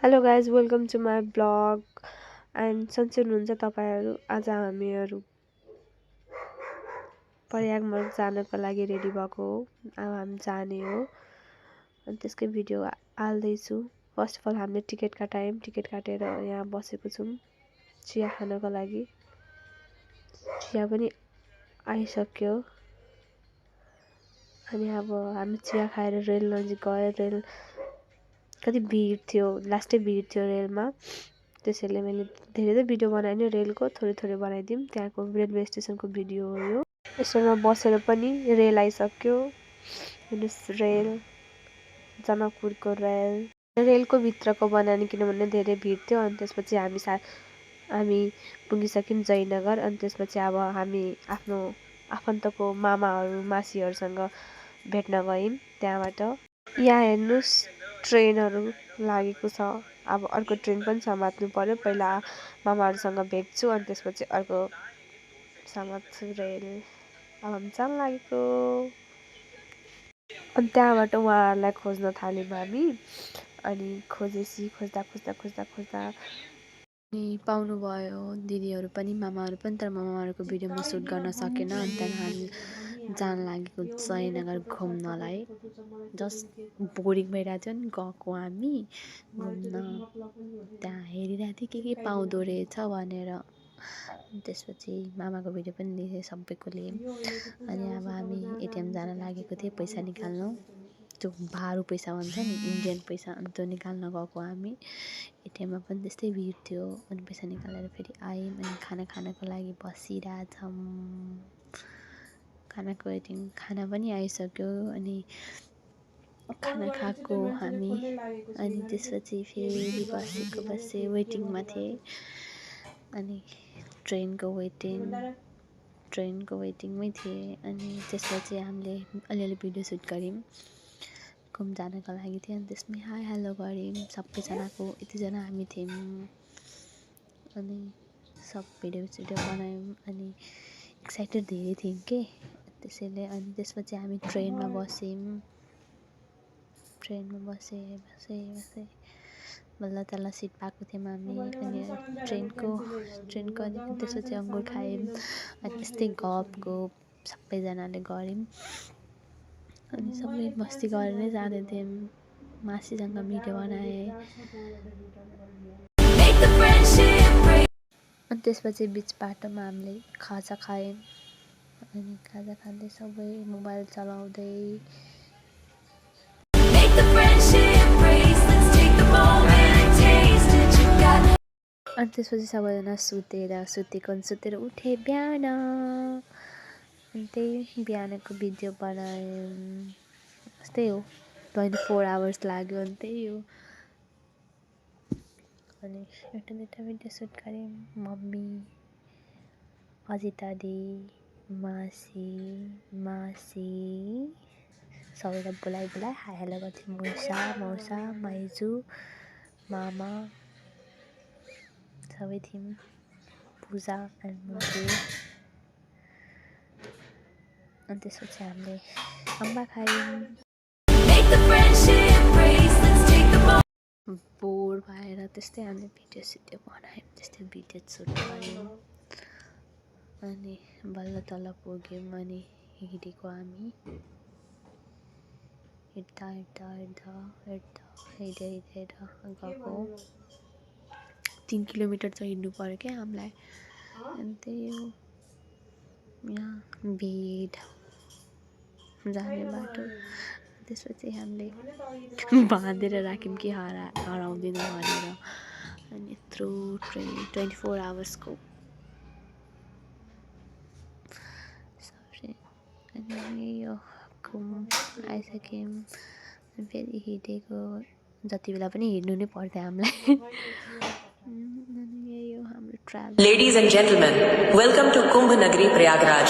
Hello guys welcome to my vlog and सन्चै हुनुहुन्छ तपाईँहरू। आज हामीहरू प्रयागमा जानको लागि रेडी भएको हो। अब हामी जाने हो अनि त्यसकै भिडियो हाल्दैछु। फर्स्ट अफ अल हामीले टिकट काटायौँ। टिकट काटेर यहाँ बसेको छौँ चिया खानको लागि। चिया पनि आइसक्यो अनि अब हामी चिया खाएर रेल नजिक गयो। रेल कति भिड थियो, लास्टै भिड थियो रेलमा, त्यसैले मैले धेरै त भिडियो बनाएन रेलको, थोरै बनाइदिउँ। त्यहाँको रेलवे स्टेसनको भिडियो हो यो। स्टेसनमा बसेर पनि रेल आइसक्यो। रेल जनकपुरको रेलको भित्रको बनाएन किनभने धेरै भिड थियो। अनि त्यसपछि हामी पुगिसक्यौँ जयनगर। अनि त्यसपछि अब हामी आफ्नो आफन्तको मामाहरू मासीहरूसँग भेट्न गयौँ। त्यहाँबाट यहाँ हेर्नुहोस् ट्रेनहरू लागेको छ। अब अर्को ट्रेन पनि समात्नु पर्यो। पहिला मामाहरूसँग भेट्छु अनि त्यसपछि अर्को समात्छु रेल। अब हामी जान लागेको। अनि त्यहाँबाट उहाँहरूलाई खोज्न थाल्यौँ हामी। अनि खोज्दा अनि पाउनुभयो दिदीहरू पनि मामाहरू पनि। तर मामाहरूको भिडियो म सुट गर्न सकेन। अनि त्यहाँदेखि हामी जान लागेको जयनगर घुम्नलाई। जस्ट बोरिङ भइरहेको थियो नि गएको हामी घुम्न। त्यहाँ हेरिरहेको थिएँ के पाउँदो रहेछ भनेर। त्यसपछि मामाको भिडियो पनि देखेँ, सबैको लिएँ। अनि अब हामी एटिएम जान लागेको थिएँ पैसा निकाल्नु। त्यो भारू पैसा भन्छ नि, इन्डियन पैसा, अनि त्यो निकाल्न गएको हामी। एटिएममा पनि त्यस्तै भिड थियो। अनि पैसा निकालेर फेरि आयौँ। अनि खाना खानको लागि बसिरहेछौँ। खानाको वेटिङ, खाना पनि आइसक्यो। अनि खाना खाएको हामी। अनि त्यसपछि फेरि बसेँ वेटिङमा थिएँ। अनि ट्रेनको वेटिङमै थिएँ। अनि त्यसपछि हामीले अलिअलि भिडियो सुट गऱ्यौँ। घुम जानको लागि थियो। अनि त्यसमै हाई हेलो गऱ्यौँ सबैजनाको। यतिजना हामी थियौँ। अनि सब भिडियो बनायौँ। अनि एक्साइटेड धेरै थियौँ के त्यसैले। अनि त्यसपछि हामी ट्रेनमा बस्यौँ। बसेँ बल्ल तल्ल सिट पाएको थियौँ हामी। अनि ट्रेनको अनि त्यसपछि अङ्गुर खायौँ। अनि त्यस्तै गफ सबैजनाले गऱ्यौँ। अनि सबै मस्ती गरेर नै जाँदै थियौँ। मासीसँग भिडियो बनाएँ। अनि त्यसपछि बिच बाटोमा हामीले खाजा खायौँ। अनि खाजा खाँदै सबै मोबाइल चलाउँदै। अनि त्यसपछि सबैजना सुतेर उठे बिहान। अनि त्यही बिहानको भिडियो बनायौँ। यस्तै हो, 24 आवर्स लाग्यो। अनि त्यही हो। अनि एउटा दुइटा भिडियो सुट गऱ्यौँ। मम्मी, अजिता दी, मासी सबैलाई बोलाइ हाई हेलो गर्थ्यौँ। मौसा माइजू मामा सबै थियौँ। पूजा एन्ड मुन्जु। अनि त्यसपछि हामीले अम्बा खायौँ। बोर भएर त्यस्तै हामीले भिडियो बनायौँ। त्यस्तै भिडियो सुट गऱ्यौँ। अनि बल्ल तल्ल पुग्यौँ। अनि हिँडेको हामी हिँडेर गएको। 3 किलोमिटर चाहिँ हिँड्नु पर्यो क्या हामीलाई। अनि त्यही हो, यहाँ भिड जाने बाटो। त्यसपछि हामीले बाँधेर राख्यौँ कि हराउँदैन भनेर। अनि यत्रो ट्रेन 24 आवर्सको। अनि यही हो, घुम आइसक्यौँ। अनि फेरि हिँडेको जति बेला पनि हिँड्नु नै पर्थ्यो हामीलाई। अनि यही हो हाम्रो travel. Ladies and gentlemen, welcome to Kumbh Nagri Prayagraj.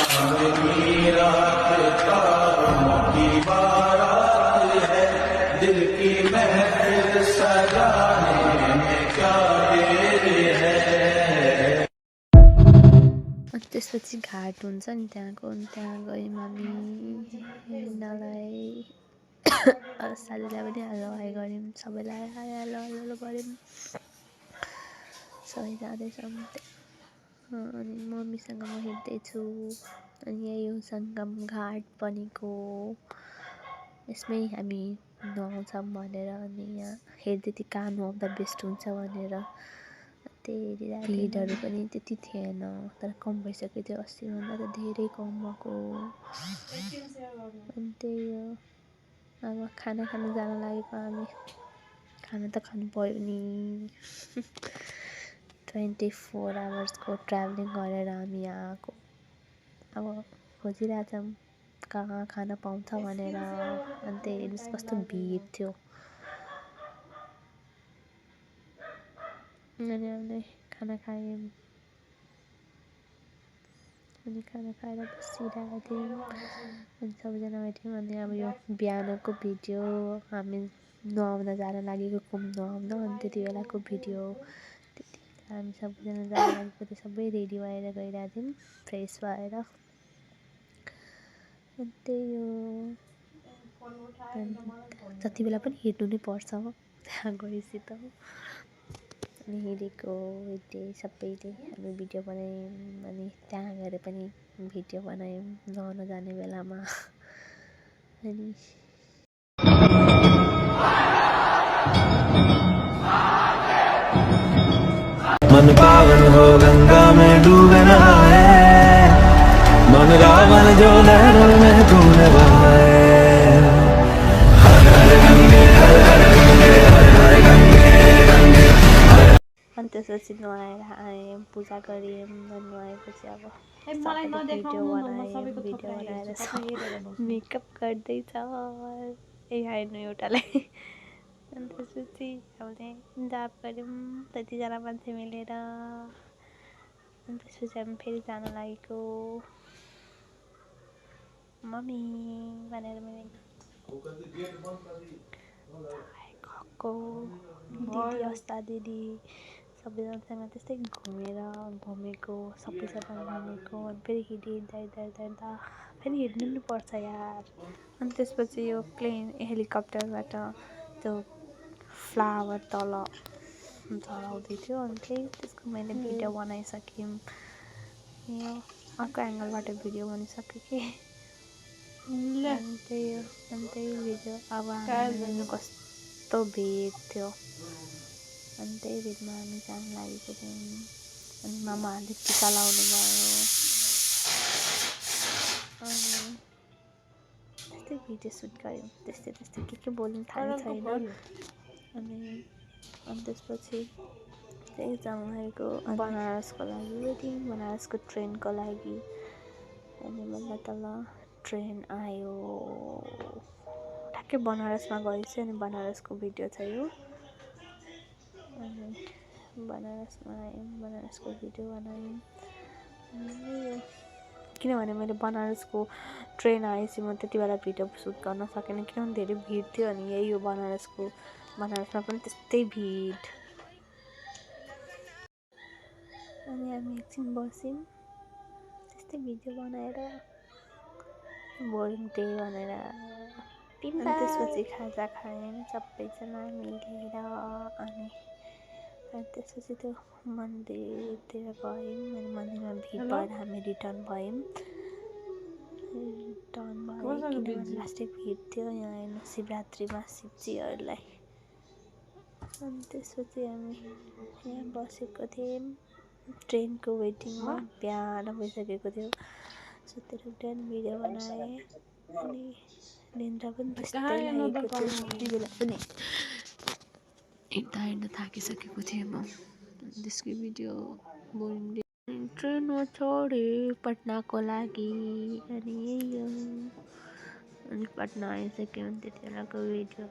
त्यसपछि घाट हुन्छ नि त्यहाँ गयौँ हामी हिँड्नलाई। साथीलाई पनि हेलो हाई गऱ्यौँ। सबैलाई हाई हेलो गऱ्यौँ सबै जाँदैछौँ अनि मम्मीसँग म हिँड्दैछु अनि यही हो सङ्गम घाट भनेको यसमै हामी नुहाउँछौँ भनेर अनि यहाँ हेर्दै थिएँ कहाँ नुहाउँदा बेस्ट हुन्छ भनेर त्यही हेरिरहेको भिडहरू पनि त्यति थिएन तर कम भइसकेको थियो अस्तिभन्दा त धेरै कम भएको अनि त्यही हो अब खाना खानु जान लागेको हामी खाना त खानु पऱ्यो नि 24 आवर्सको ट्राभलिङ गरेर हामी यहाँ आएको अब खोजिरहेछौँ कहाँ खाना पाउँछ भनेर अनि त्यही हेर्नुहोस् कस्तो भिड थियो अनि हामीले खाना खायौँ अनि खाना खाएर बसिरहेको थियौँ अनि सबैजना भेट्यौँ अनि अब यो बिहानको भिडियो हामी नुहाउन जान लागेको कुम नुहाउन अनि त्यति बेलाको भिडियो त्यति बेला हामी सबैजना जान लागेको थियो सबै रेडी भएर गइरहेको थियौँ फ्रेस भएर अनि त्यही हो जति बेला पनि हिँड्नु नै पर्छ त्यहाँ गएपछि त अनि हिँडेको सबैले हामी भिडियो बनायौँ अनि त्यहाँ गएर पनि भिडियो बनायौँ नुहाउन जाने बेलामा अनि मन पावन हो गंगा में डूबे नहाए मन रावण जो लहरों में घूमने बहाए हर हर गंगे हर हर गंगे हर हर गंगे गंगे अनि त्यसपछि नुहाएर आयौँ पूजा गऱ्यौँ नुहाएपछि अब भिडियो बनाएर मेकअप गर्दैछ ए हेर्नु एउटालाई अनि त्यसपछि हामीले जाप गऱ्यौँ त्यतिजना मान्छे मिलेर अनि त्यसपछि हामी फेरि जान लागेको मम्मी भनेर मैले गएको दिदी अस्ता दिदी सबैजनासँग त्यस्तै घुमेको सबैजना घुमेको अनि फेरि हिँड्दा फेरि हिँड्नु पनि पर्छ यार अनि त्यसपछि यो प्लेन हेलिकप्टरबाट त्यो फ्लावर तल झराउँदै थियो अनि त्यसको मैले भिडियो बनाइसकेँ यो अर्को एङ्गलबाट भिडियो बनिसकेँ कि अनि त्यही भिडियो अब हामी कस्तो भिड थियो अनि त्यही भिडमा हामी जान लागेको थियौँ अनि मामाहरूले टिका लाउनु भयो अनि त्यस्तै भिडियो सुट गऱ्यौँ त्यस्तै के बोल्नु थाहा छैन अनि त्यसपछि त्यही जान लागेको बनारसको लागि वेटिङ बनारसको ट्रेनको लागि अनि बल्ल तल ट्रेन आयो ठ्याक्कै बनारसमा गएपछि अनि बनारसको भिडियो छ यो अनि बनारसमा आयौँ बनारसको भिडियो बनायौँ किनभने मैले बनारसको ट्रेन आएपछि म त्यति बेला भिडियो सुट गर्न सकेन किनभने धेरै भिड थियो अनि यही हो बनारसमा पनि त्यस्तै भिड अनि हामी एकछिन बस्यौँ त्यस्तै भिडियो बनाएर बोरिङ डे भनेर अनि त्यसपछि खाजा खायौँ सबैजना मिलेर अनि त्यसपछि त्यो मन्दिरतिर गयौँ अनि मन्दिरमा भिड भएर हामी रिटर्न भयौँ किनभने लास्टै भिड थियो यहाँ हेर्नु शिवरात्रिमा शिवजीहरूलाई अनि त्यसपछि हामी यहाँ बसेको थियौँ ट्रेनको वेटिङमा बिहान भइसकेको थियो सुतेर उठेर भिडियो बनाएँ अनि निन्द्रा पनि त्यस्तै लागेको थियो त्यति बेला पनि हिँड्दा थाकिसकेको थिएँ म त्यसको भिडियो बोरिङ ट्रेनमा चढेँ पटनाको लागि अनि यही हो अनि पटना आइसक्यो भने त्यति बेलाको भिडियो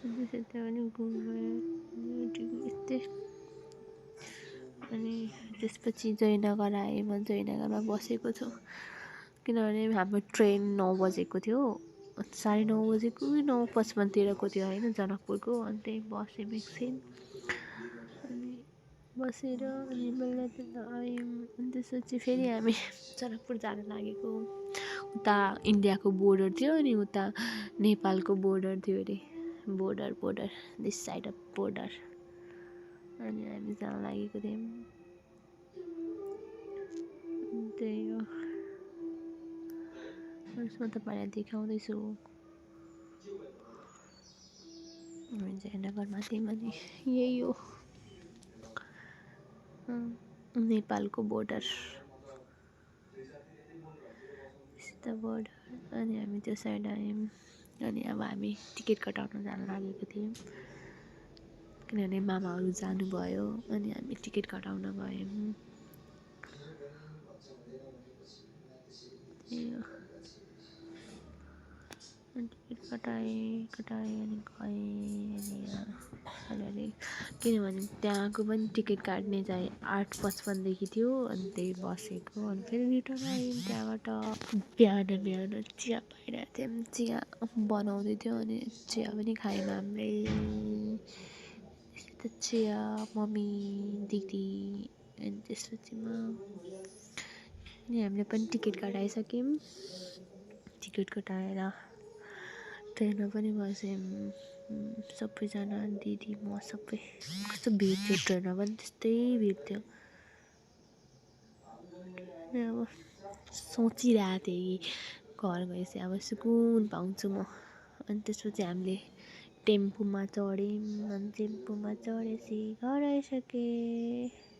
त्यसरी पनि घुमेँ यस्तै अनि त्यसपछि जयनगर आएँ म जयनगरमा बसेको छु किनभने हाम्रो ट्रेन 9 बजेको थियो 9:30 बजेको 9:55 थियो होइन जनकपुरको अनि त्यही बसेँ एकछिन अनि बसेर अनि बल्ल आयौँ अनि त्यसपछि फेरि हामी जनकपुर जान लागेको उता इन्डियाको बोर्डर थियो अनि उता नेपालको बोर्डर थियो अरे border this side of border. अनि हामी जान लागेको थियौँ। त्यही हो, यसमा तपाईँलाई देखाउँदैछु। हामी जयनगरमा थियौँ अनि यही हो नेपालको बोर्डर, बोर्डर। अनि हामी त्यो साइड आयौँ। अनि अब हामी टिकट कटाउन जान लागेको थियौँ किनभने मामाहरू जानुभयो। अनि हामी टिकट कटाउन गयौँ। टिकट कटाएँ अनि गएँ। अनि किनभने त्यहाँको पनि टिकट काट्ने चाहिँ 8:55 थियो। अनि त्यही बसेको अनि फेरि रिटर्न आयौँ त्यहाँबाट। बिहान चिया पाइरहेको थियौँ, चिया बनाउँदै थियो अनि चिया पनि खायौँ हामीले। त चिया मम्मी दिदी अनि त्यसपछि अनि हामीले पनि टिकट कटाइसक्यौँ। टिकट कटाएर ट्रेनमा पनि बस्यौँ सबैजना, दिदी म सबै। कस्तो भिड थियो ट्रेनमा पनि, त्यस्तै भिड थियो। अब सोचिरहेको थिएँ कि घर गएपछि अब सुकुन पाउँछु म। अनि त्यसपछि हामीले टेम्पोमा चढ्यौँ। अनि टेम्पोमा चढेपछि घर आइसकेँ।